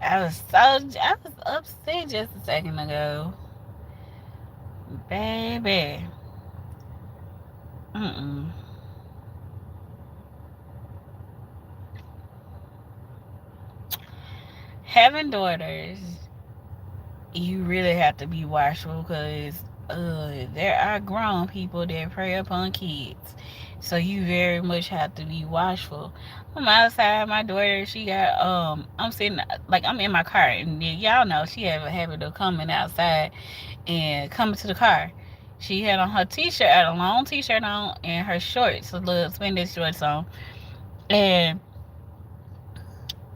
I was upset just a second ago, baby. Mm-mm. Having daughters, you really have to be watchful because there are grown people that prey upon kids. So you very much have to be watchful. I'm outside, my daughter, she got I'm sitting like I'm in my car and then y'all know she have a habit of coming outside and coming to the car. She had on her t-shirt, had a long t-shirt on and her shorts, a little spandex shorts on. And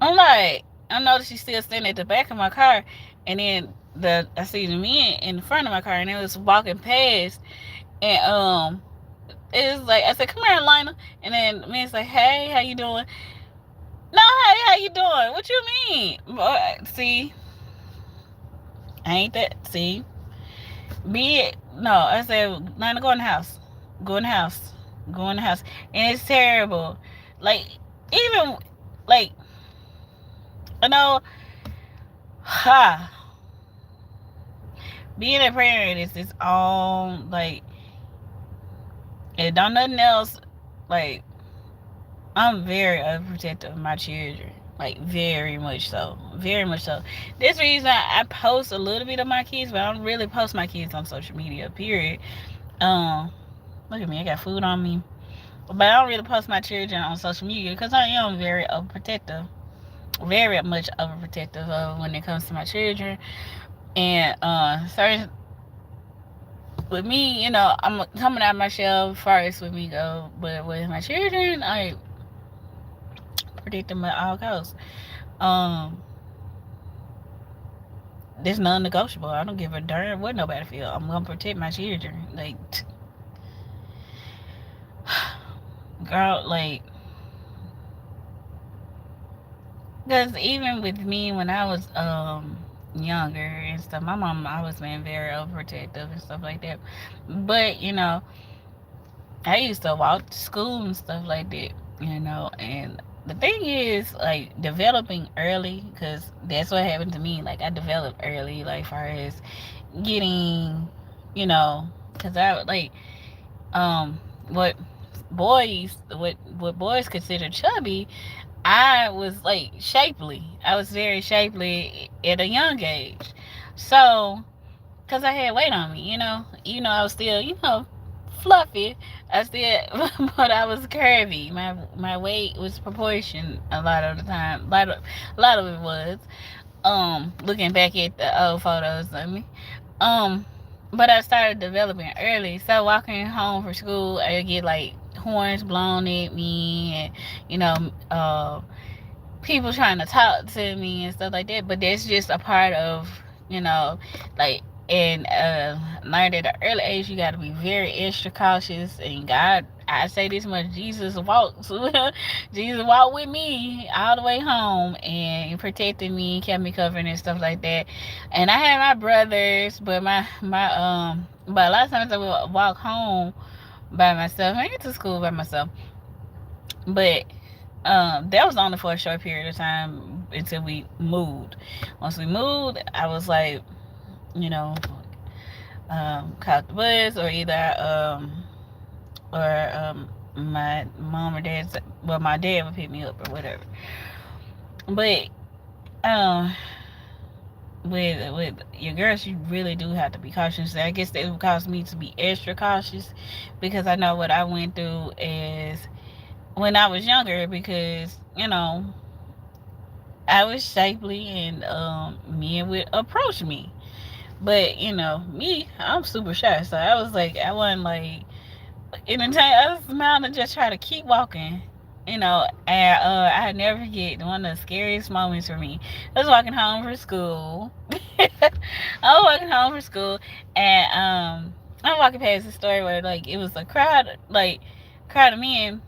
I'm like, I noticed she's still standing at the back of my car, and then I see the men in front of my car, and they was walking past, and it was like I said, "Come here, Lina," and then the man's like, "Hey, how you doing?" No, hey, how you doing? What you mean? See, I ain't that. See, be it. No, I said, Lina, go in the house, go in the house, go in the house, and it's terrible. Like even like I know, ha. Being a parent is its own like it don't nothing else like I'm very overprotective of my children. Like very much so. Very much so. This reason I post a little bit of my kids, but I don't really post my kids on social media, period. Um Look at me, I got food on me. But I don't really post my children on social media because I am very overprotective. Very much overprotective of when it comes to my children. And certain with me, I'm coming out of my shell first with me go, but with my children, I protect them at all costs. Um, there's non-negotiable. I don't give a darn what nobody feel. I'm gonna protect my children. Like, girl, like, because even with me when I was younger and stuff, my mom always been very overprotective and stuff like that. But I used to walk to school and stuff like that, and the thing is, like, developing early, because that's what happened to me. Like, I developed early, like, far as getting, because I, like, um, what what boys consider chubby, I was, like, shapely. I was very shapely at a young age. So, because I had weight on me, I was still, fluffy. I still, but I was curvy. My weight was proportioned a lot of the time. A lot of it was. Looking back at the old photos of me. Um, but I started developing early. So walking home from school, I get like horns blown at me, and people trying to talk to me and stuff like that. But that's just a part of, like, and learned at an early age, you got to be very extra cautious. And God, I say this much: Jesus walked, Jesus walked with me all the way home and protected me, kept me covered and stuff like that. And I had my brothers, but but a lot of times I would walk home by myself. I went to school by myself, but that was only for a short period of time until we moved. Once we moved, I was like, you know, caught the bus, or either my mom or dad, well, my dad would pick me up or whatever. But um, with your girls, you really do have to be cautious. I guess that would cause me to be extra cautious because I know what I went through is when I was younger, because I was shapely and men would approach me. But me, I'm super shy. So I was like, I wasn't like, in the time I was smiling and just try to keep walking. And I never forget one of the scariest moments for me. I was walking home from school. I was walking home from school, and I'm walking past the store where like it was a crowd of men.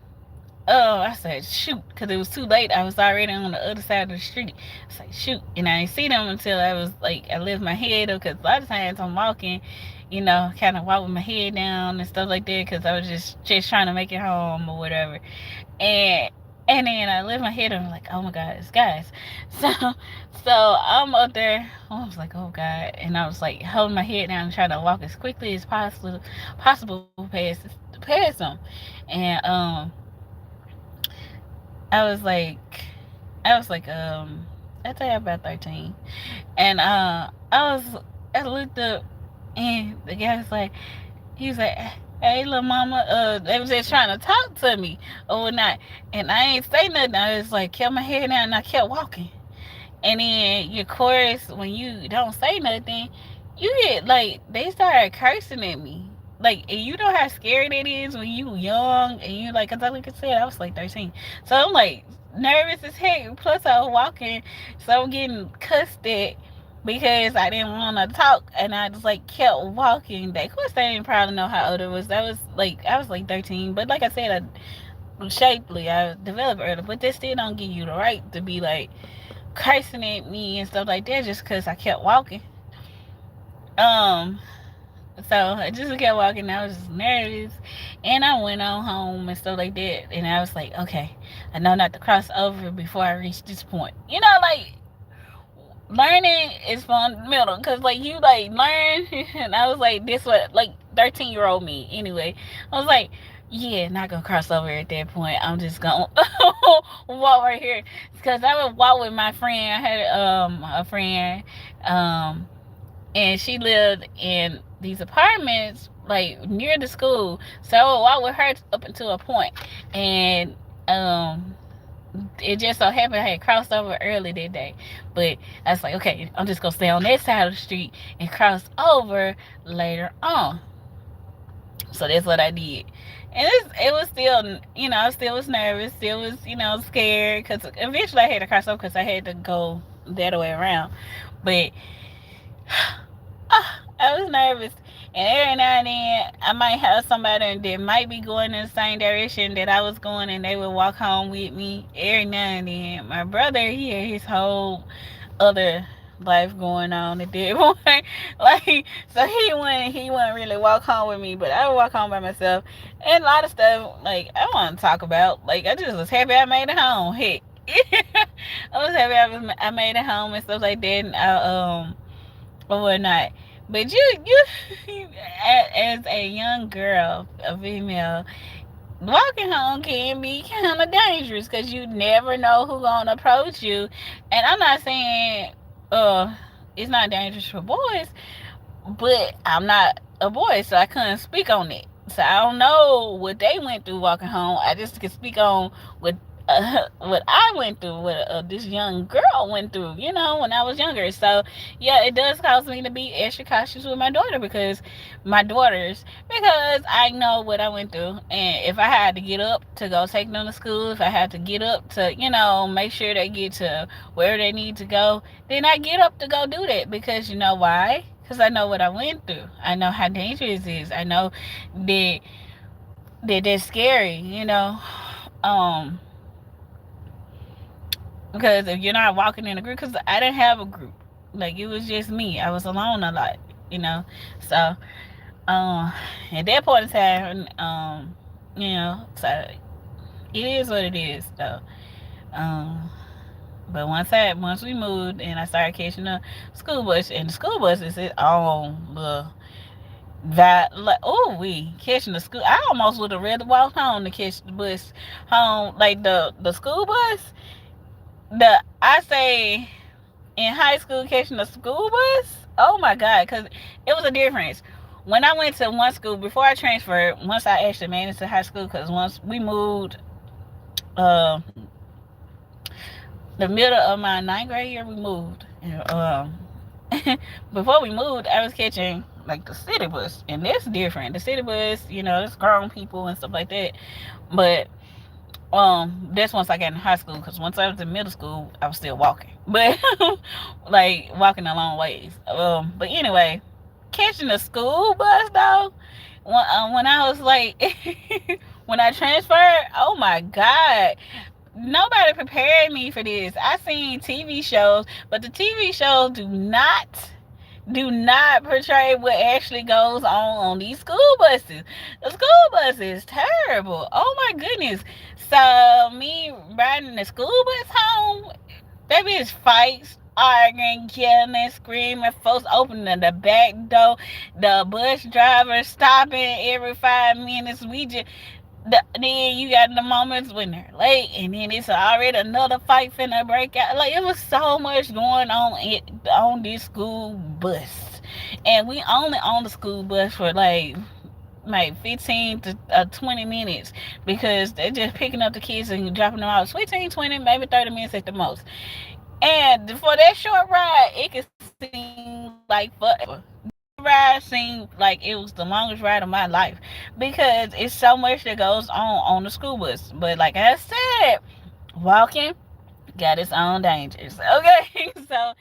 Oh, I said shoot, because it was too late. I was already on the other side of the street. I was like shoot, and I didn't see them until I was like I lift my head up, because a lot of times I'm walking, kind of walk with my head down and stuff like that, because I was just trying to make it home or whatever. And And then I lift my head and I'm like, oh my God, it's guys. So I'm up there. I was like, oh God. And I was like holding my head down and trying to walk as quickly as possible past them. And I was like I was like I tell you about 13. And I looked up and the guy was like, he was like, hey, little mama, they was just trying to talk to me or whatnot. And I ain't say nothing. I just like kept my head down and I kept walking. And then your chorus, when you don't say nothing, you get like they started cursing at me. Like, and you know how scary that is when you young and you like, cause like I said, I was like 13, so I'm like nervous as heck. Plus I was walking, so I'm getting cussed at because I didn't want to talk, and I just like kept walking. Of course, they didn't probably know how old it was. That was like I was like 13, but like I said, I shapely I developed early, but that still don't give you the right to be like cursing at me and stuff like that just because I kept walking. Um, so I just kept walking. I was just nervous, and I went on home and stuff like that. And I was like, okay, I know not to cross over before I reach this point. You know, like learning is fundamental because like you like learn. And I was like, this what like 13-year-old me anyway. I was like, yeah, not gonna cross over at that point. I'm just gonna walk right here because I would walk with my friend. I had a friend, um and she lived in these apartments like near the school, so I would walk with her up until a point. And it just so happened I had crossed over early that day. But I was like, okay, I'm just gonna stay on that side of the street and cross over later on. So that's what I did. And it was still, I still was nervous, still was, scared, because eventually I had to cross over because I had to go the other way around. But I was nervous. And every now and then, I might have somebody that might be going in the same direction that I was going, and they would walk home with me. Every now and then, my brother, he had his whole other life going on at that point. Like, so he wouldn't really walk home with me, but I would walk home by myself. And a lot of stuff, like, I want to talk about. Like, I just was happy I made it home. Heck. I was happy I made it home and stuff like that. And or whatnot. But you, as a young girl, a female, walking home can be kind of dangerous because you never know who's gonna approach you. And I'm not saying it's not dangerous for boys, but I'm not a boy, so I couldn't speak on it. So I don't know what they went through walking home. I just can speak on what I went through, what this young girl went through, when I was younger. So yeah, it does cause me to be extra cautious with my daughters, because I know what I went through. And if I had to get up to go take them to school, if I had to get up to, make sure they get to where they need to go, then I get up to go do that. Because you know why? Because I know what I went through. I know how dangerous it is. I know that that's scary, because if you're not walking in a group, because I didn't have a group, like it was just me. I was alone a lot, So, at that point in time, so it is what it is, though. Um, but once we moved and I started catching a school bus, and the school bus is its own little that, like, oh, we catching the school. I almost would have rather walked home to catch the bus home, like the school bus. I say in high school catching the school bus. Oh my God, because it was a difference. When I went to one school before I transferred, once I actually made it to high school, because once we moved, uh, the middle of my ninth grade year, we moved. And, before we moved, I was catching like the city bus, and that's different. The city bus, it's grown people and stuff like that. But that's once I got in high school, because once I was in middle school, I was still walking, but like walking a long ways. But anyway, catching the school bus though, when I was like, when I transferred, oh my God, nobody prepared me for this. I seen TV shows, but the TV shows do not do not portray what actually goes on these school buses. The school bus is terrible. Oh my goodness. So me riding the school bus home, that bitch fights, arguing, yelling, screaming, folks opening the back door, the bus driver stopping every 5 minutes. Then you got the moments when they're late, and then it's already another fight finna break out. Like, it was so much going on this school bus, and we only on the school bus for like 15 to 20 minutes, because they're just picking up the kids and dropping them out. 15, 20, maybe 30 minutes at the most. And for that short ride, it could seem like forever. Ride seemed like it was the longest ride of my life, because it's so much that goes on the school bus. But like I said, walking got its own dangers. Okay, so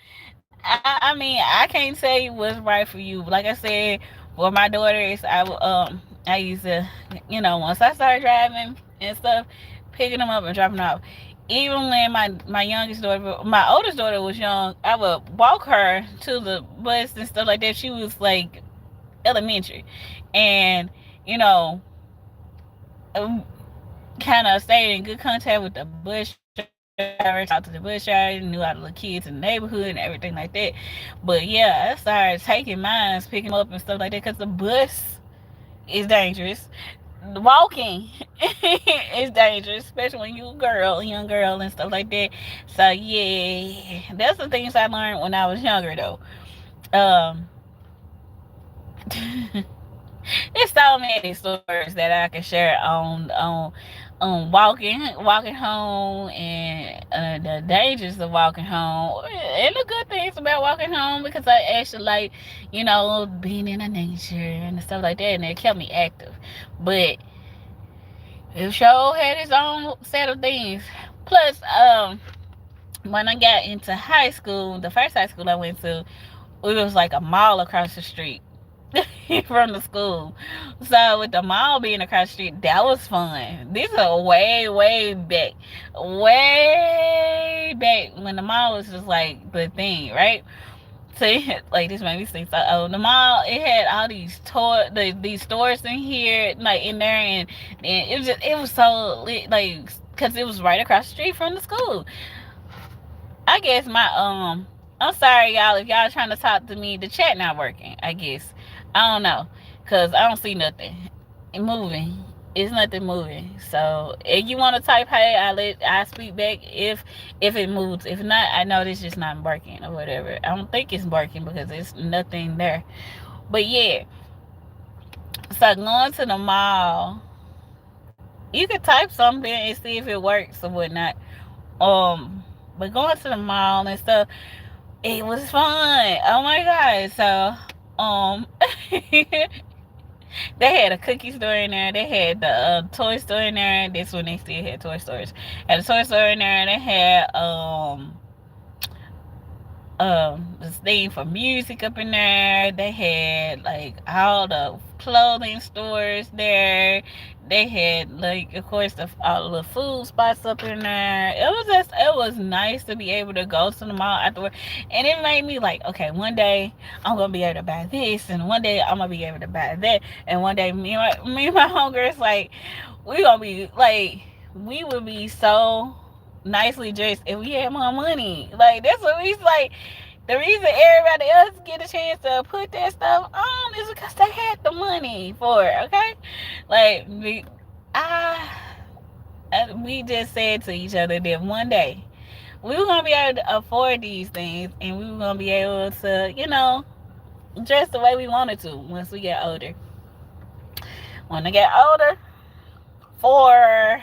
I mean, I can't tell you what's right for you. Like I said, for my daughters, I used to, once I started driving and stuff, picking them up and dropping them off. Even when my youngest daughter, my oldest daughter was young, I would walk her to the bus and stuff like that. She was like elementary, and you know, kind of stayed in good contact with the bus driver, talked to the bus driver, knew all the little kids in the neighborhood and everything like that. But yeah, I started taking mines, picking them up and stuff like that, because the bus is dangerous. Walking is dangerous, especially when you a young girl and stuff like that. So yeah, that's the things I learned when I was younger though. Um There's so many stories that I can share on walking home, and the dangers of walking home, and the good things about walking home, because I actually like, being in the nature and stuff like that, and it kept me active. But it sure had its own set of things. Plus, when I got into high school, the first high school I went to, it was like a mall across the street from the school. So with the mall being across the street, that was fun. This is way back when the mall was just like the thing, right? So like, this made me think. So, the mall, it had all these stores in here, like in there, and it was so lit, like, because it was right across the street from the school. I guess I'm sorry, y'all, if y'all trying to talk to me. The chat not working, I guess. I don't know, because I don't see nothing moving. It's nothing moving. So if you want to type hey, I speak back if it moves. If not, I know this just not working or whatever. I don't think it's working because it's nothing there. But yeah, so going to the mall, you could type something and see if it works or whatnot. But going to the mall and stuff, it was fun. Oh my god. So they had a cookie store in there. They had the toy store in there. This one, they still had toy stores. Had a toy store in there. They had this thing for music up in there. They had like all the clothing stores there. They had, like, of course, all the food spots up in there. It was nice to be able to go to the mall afterward, and it made me like, okay, one day I'm gonna be able to buy this, and one day I'm gonna be able to buy that, and one day me and my homegirls, like, we gonna be like, we would be so nicely dressed if we had more money. Like, that's what we like. The reason everybody else get a chance to put that stuff on is because they had the money for it. Okay, like I, we just said to each other that one day we were gonna be able to afford these things, and we were gonna be able to, dress the way we wanted to once we get older. When I get older, for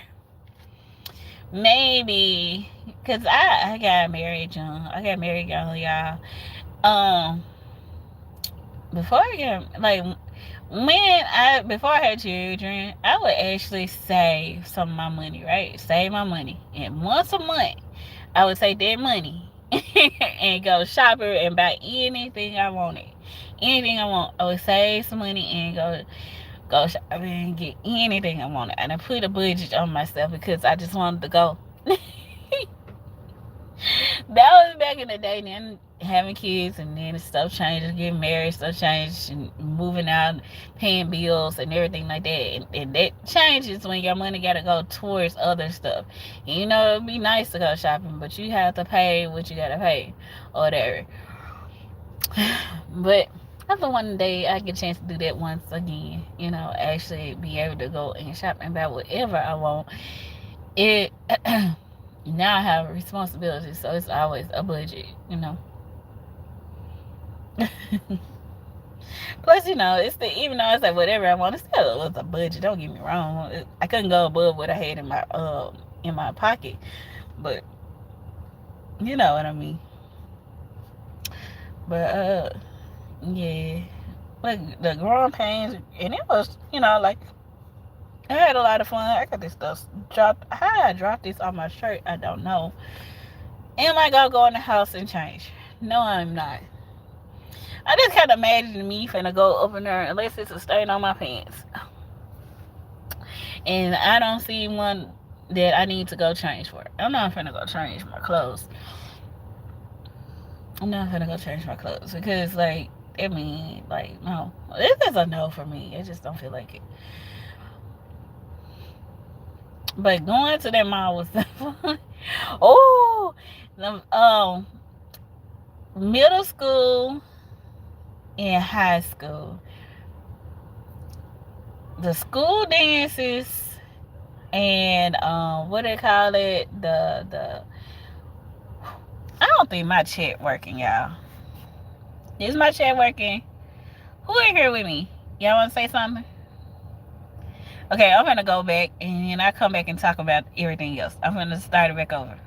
maybe, because I got married young. I got married young, y'all. Um, before I get, like, before I had children, I would actually save some of my money, right? Save my money, and once a month, I would take that money and go shopping and buy anything I wanted. Anything I want, I would save some money and go shopping and get anything I wanted. And I put a budget on myself because I just wanted to go. That was back in the day. Then having kids, and then stuff changes, getting married, stuff changes, and moving out, paying bills, and everything like that. And that changes when your money got to go towards other stuff. You know, it'd be nice to go shopping, but you have to pay what you got to pay, or whatever. But after one day, I get a chance to do that once again. You know, actually be able to go and shop and buy whatever I want. It now I have responsibilities, so it's always a budget. You know. Plus, you know, it's the even though it's like whatever I want, it still was a budget. Don't get me wrong. I couldn't go above what I had in my pocket, but you know what I mean. But yeah, like the growing pains, and it was like I had a lot of fun. I got this stuff dropped. How I dropped this on my shirt, I don't know. Am I gonna go in the house and change? No, I'm not. I just kind of imagine me finna go up in there unless it's a stain on my pants. And I don't see one that I need to go change for. I'm not finna go change my clothes. I'm not finna go change my clothes because, like, I mean, like, no. This is a no for me. I just don't feel like it. But going to that mall was fun. Oh, middle school and high school. The school dances and what they call it, the I don't think my chat working, y'all. Is my chat working? Who in here with me? Y'all want to say something? Okay, I'm gonna go back and I come back and talk about everything else. I'm gonna start it back over.